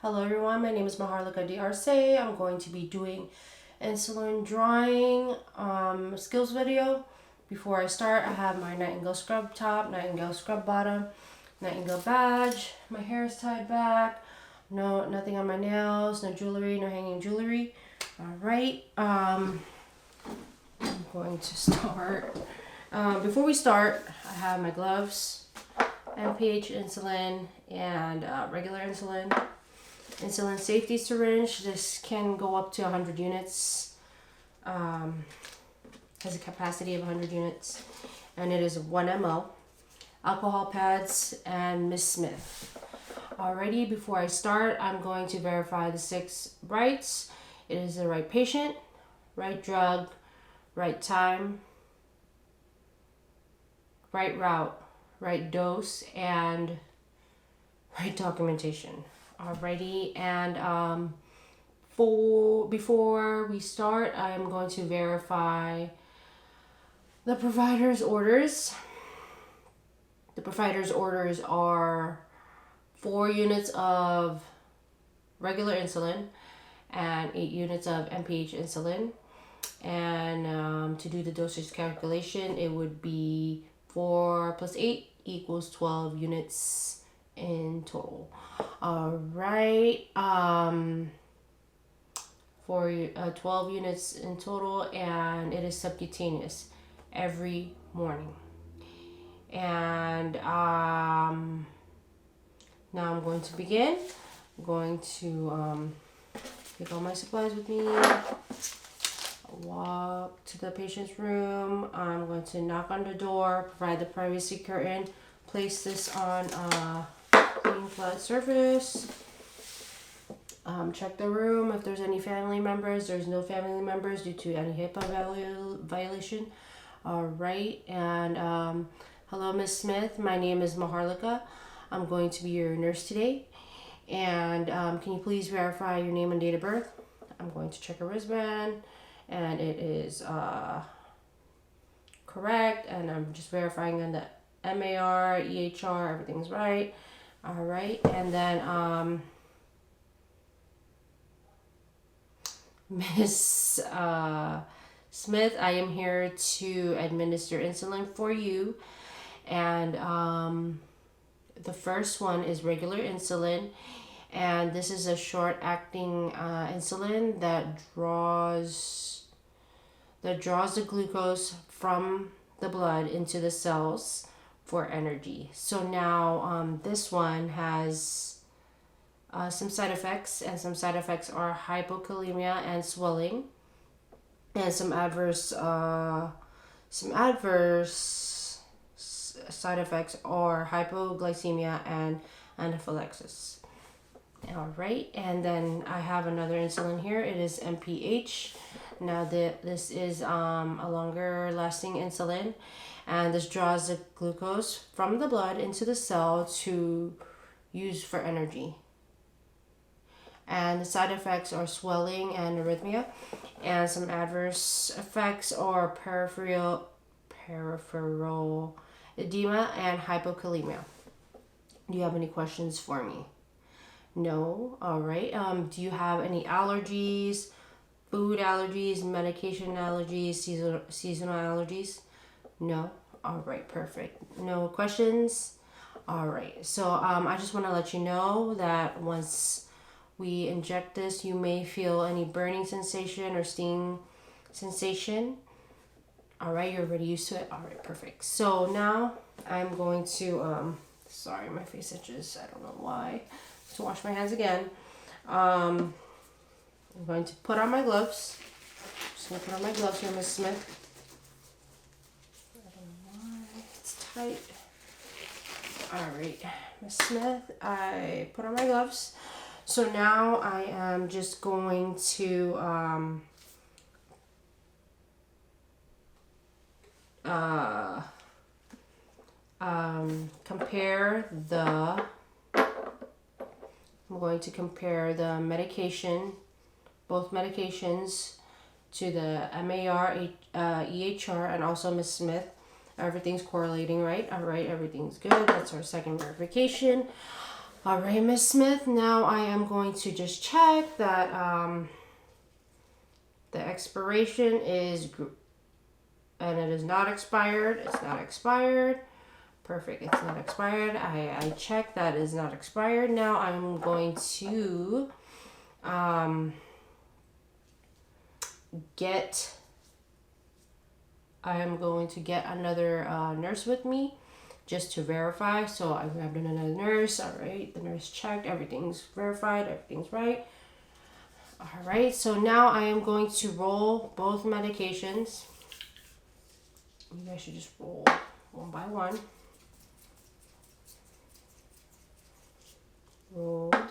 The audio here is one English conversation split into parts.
Hello everyone, my name is Maharlika D'Arce. I'm going to be doing insulin drawing skills video. Before I start, I have my Nightingale scrub top, Nightingale scrub bottom, Nightingale badge. My hair is tied back. No, nothing on my nails, no jewelry, no hanging jewelry. Alright, I'm going to start. Before we start, I have my gloves, NPH insulin, and regular insulin. Insulin safety syringe. This can go up to 100 units. Has a capacity of 100 units. And it is 1 ml. Alcohol pads and Miss Smith. Alrighty, before I start, I'm going to verify the 6 rights. It is the right patient, right drug, right time, right route, right dose, and right documentation. Alrighty, and before we start, I'm going to verify the provider's orders. The provider's orders are 4 units of regular insulin and 8 units of NPH insulin. And to do the dosage calculation, it would be 4 plus 8 equals 12 units in total. All right, for 12 units in total, and it is subcutaneous every morning. And now I'm going to begin. I'm going to take all my supplies with me, walk to the patient's room. I'm going to knock on the door, provide the privacy curtain, place this on clean flat surface. Check the room if there's any family members. There's no family members due to any HIPAA violation. All right, and hello, Miss Smith. My name is Maharlika. I'm going to be your nurse today. And can you please verify your name and date of birth? I'm going to check a wristband, and it is correct. And I'm just verifying on the MAR, EHR, everything's right. All right, and then Miss Smith, I am here to administer insulin for you, and the first one is regular insulin, and this is a short-acting insulin that draws the glucose from the blood into the cells for energy. So now this one has some side effects, and some side effects are hypokalemia and swelling, and some adverse side effects are hypoglycemia and anaphylaxis. All right, and then I have another insulin here. It is NPH. Now this is a longer lasting insulin, and this draws the glucose from the blood into the cell to use for energy. And the side effects are swelling and arrhythmia, and some adverse effects are peripheral edema and hypokalemia. Do you have any questions for me? No? All right. Do you have any allergies, food allergies, medication allergies, seasonal allergies? No? All right, perfect. No questions? All right. So I just want to let you know that once we inject this, you may feel any burning sensation or stinging sensation. All right, you're already used to it. All right, perfect. So now I'm going to, sorry, my face itches. I don't know why. To wash my hands again. I'm going to put on my gloves. Just going to put on my gloves here, Miss Smith. I don't know why it's tight. All right, Miss Smith, I put on my gloves. So now I am just going to compare the medication, both medications, to the MAR, EHR, and also Miss Smith. Everything's correlating, right? All right, everything's good. That's our second verification. All right, Miss Smith, now I am going to just check that the expiration is, and it is not expired. It's not expired. Perfect, it's not expired. I checked that is not expired. Now I'm going to get another nurse with me just to verify. So I grabbed another nurse. All right, the nurse checked, everything's verified, everything's right. All right, so now I am going to roll both medications. You guys should just roll one by one. Rolled. All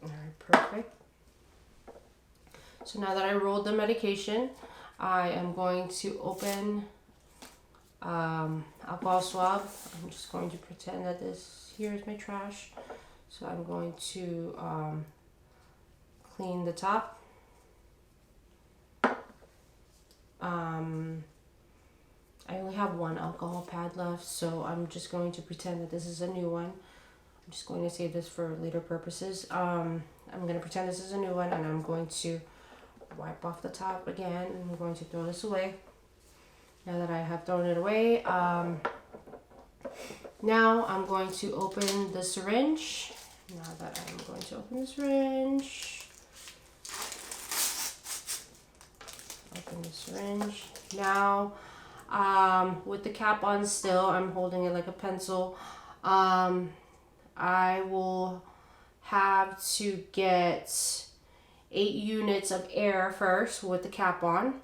right, perfect. So now that I rolled the medication, I am going to open alcohol swab. I'm just going to pretend that this here is my trash. So I'm going to clean the top. I only have one alcohol pad left, so I'm just going to pretend that this is a new one. I'm just going to save this for later purposes. I'm going to pretend this is a new one, and I'm going to wipe off the top again, and I'm going to throw this away. Now that I have thrown it away, now I'm going to open the syringe. Now that I'm going to open the syringe, open the syringe. Now, with the cap on still, I'm holding it like a pencil. I will have to get 8 units of air first with the cap on.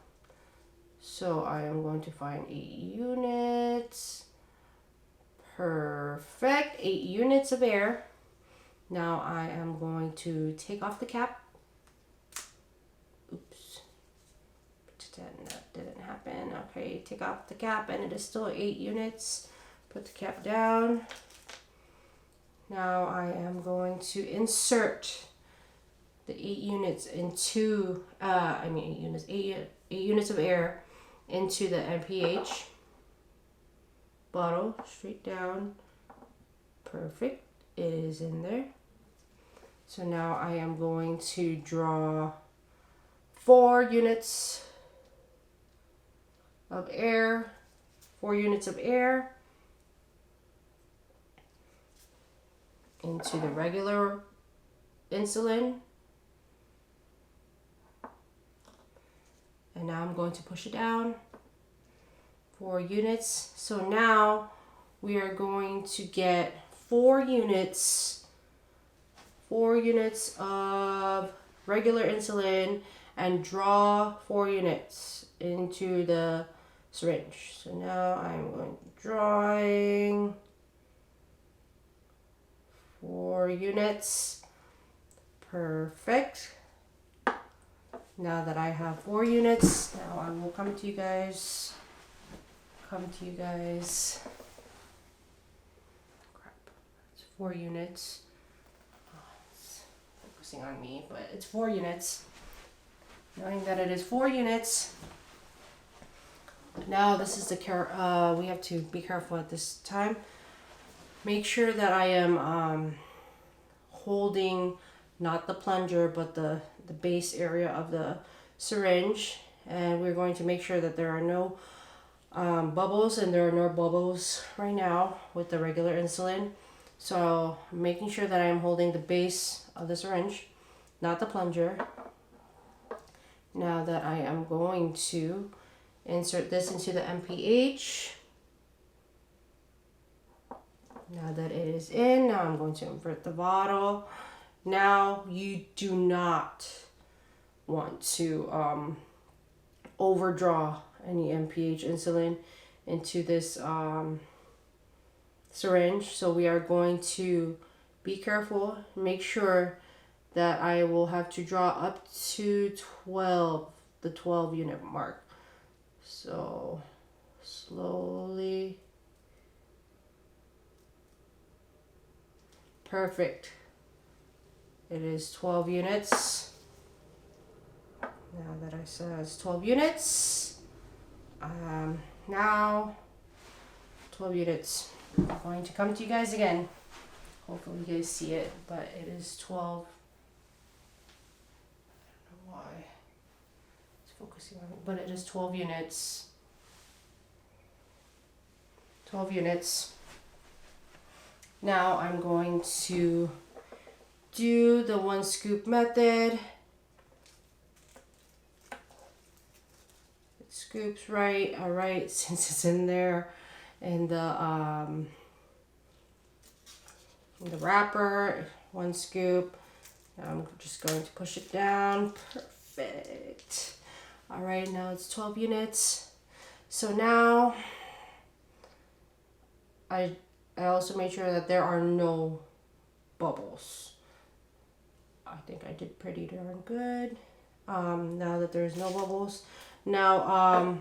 So I am going to find 8 units. Perfect. 8 units of air. Now I am going to take off the cap. Oops. Pretend that didn't happen. Okay, take off the cap, and it is still 8 units. Put the cap down. Now I am going to insert the 8 units into, 8 units of air into the NPH bottle, straight down. Perfect. It is in there. So now I am going to draw 4 units of air, 4 units of air into the regular insulin. And now I'm going to push it down. 4 units. So now we are going to get 4 units of regular insulin and draw 4 units into the syringe. So now I'm going to drawing 4 units. Perfect. Now that I have 4 units, now I will come to you guys. Crap. It's 4 units. It's focusing on me, but it's 4 units. Knowing that it is 4 units. Now this is the care. We have to be careful at this time. Make sure that I am holding not the plunger, but the base area of the syringe, and we're going to make sure that there are no bubbles, and there are no bubbles right now with the regular insulin. So I'm making sure that I'm holding the base of the syringe, not the plunger. Now that I am going to insert this into the MPH. Now that it is in, now I'm going to invert the bottle. Now you do not want to overdraw any MPH insulin into this syringe. So we are going to be careful, make sure that I will have to draw up to 12, the 12 unit mark. So slowly. Perfect. It is 12 units. Now that I said it's 12 units, now 12 units. I'm going to come to you guys again. Hopefully you guys see it, but it is 12. I don't know why it's focusing on it, but it is 12 units. 12 units. Now I'm going to do the 1 scoop method. It scoops right, all right, since it's in there. And the wrapper, 1 scoop. I'm just going to push it down. Perfect. All right, now it's 12 units. So now I also made sure that there are no bubbles. I think I did pretty darn good. Now that there's no bubbles. Now,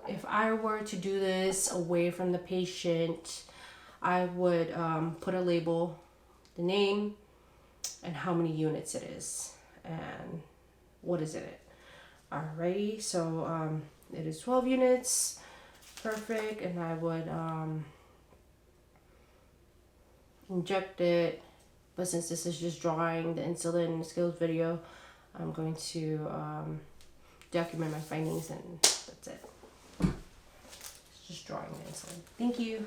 if I were to do this away from the patient, I would put a label, the name, and how many units it is, and what is in it. Alrighty, so it is 12 units, perfect, and I would inject it, but since this is just drawing the insulin skills video, I'm going to document my findings, and that's it. It's just drawing the insulin. Thank you.